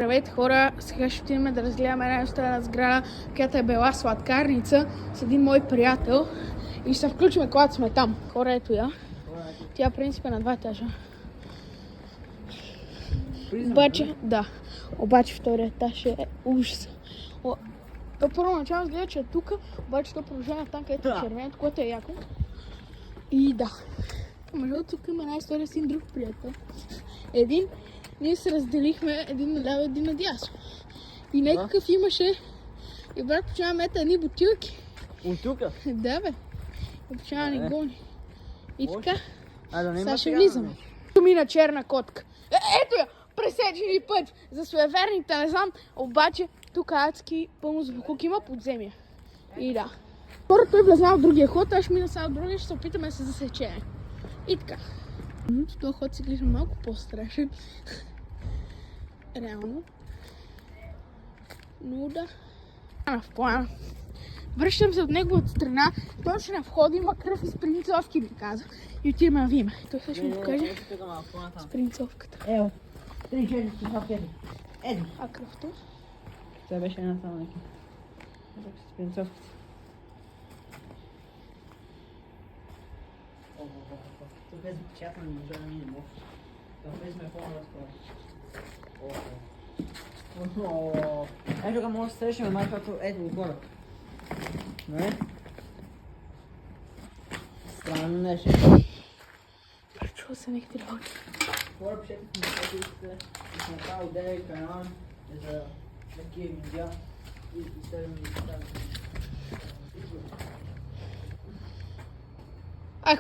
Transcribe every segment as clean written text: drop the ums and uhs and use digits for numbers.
Здравейте хора, сега ще отидем да разгледаме една старена сграда, която е била сладкарница с един мой приятел и ще се включим, когато сме там. Хора, ето я. Тя в принцип е на 2 етажа. Обаче втория етаж е ужас. То първоначално изгледа, че е тук, обаче то продължава там, където е червенето, което е яко. И да. Между тук има една история с един друг приятел. Ние се разделихме един наляво, един надясно. И някакъв имаше и брат почава мета едни бутилки. От тука? Да бе. И почава ни гони. И така. Сега ще влизаме. Тук мина черна котка. Ето я! Пресечени път. За суеверните не знам, обаче тук адски пълно с буклук има подземия. И да. Първо той влезна от другия ход, аз ще мина сега от другия, ще се опитаме да се засечем. И така. Този ход се глежда малко по-страшен. Реално. Но да. В плана. Връщам се от неговата страна. Точно на входа има кръв и спринцовки, ми каза. И отиваме да видим. Той също ми покаже спринцовката. Ево. 3-4 спринцовки. Еди. А кръвта? Това беше една само нека. Спринцовката. Тук е запечатано, не може да минем. Там влезме по-разпора. Ето тук може да срещаме майкото, ето го хора. Не? Странно нещо. Пречува се някакви работи. Хора, пишете в коментарите, да сме направил идея и канал за такива видеа и следваме да ставим.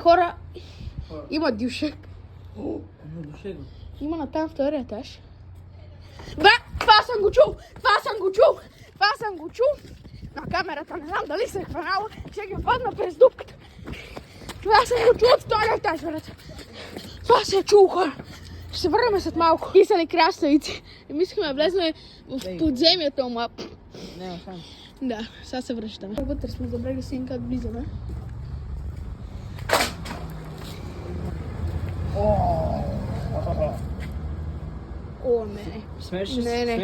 Хора, има дюшек. Има душек. Има на там втория етаж. Това съм го чул! На камерата, не знам дали се е хванала, ще ги падна през дупката. Това съм го чул от втория етаж, брат. Това се е чул, хора. Ще се върнем след малко. Писали краставици. И мислихме да влезем в подземието, ама... Няма шанс. Да, сега се връщаме. Вътре сме забрали си как влизаме. О, не. Смеше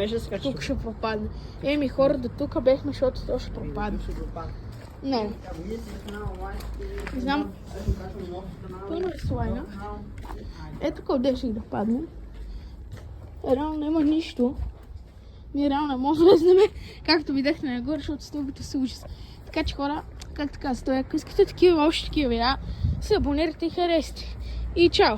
се скачи. Тук ще пропадне. Еми хора, до тук бехме, защото то ще пропадне. Не. Не знам. Пълно е слайна. Ето къде ще да падне. Реално няма нищо. Ние реално не можем да влезнем, както видяхте нагоре, защото стълбите са ужас. Така че хора, както казвате, ако искате такива още такива видеа, се абонирайте и харесайте. И чао!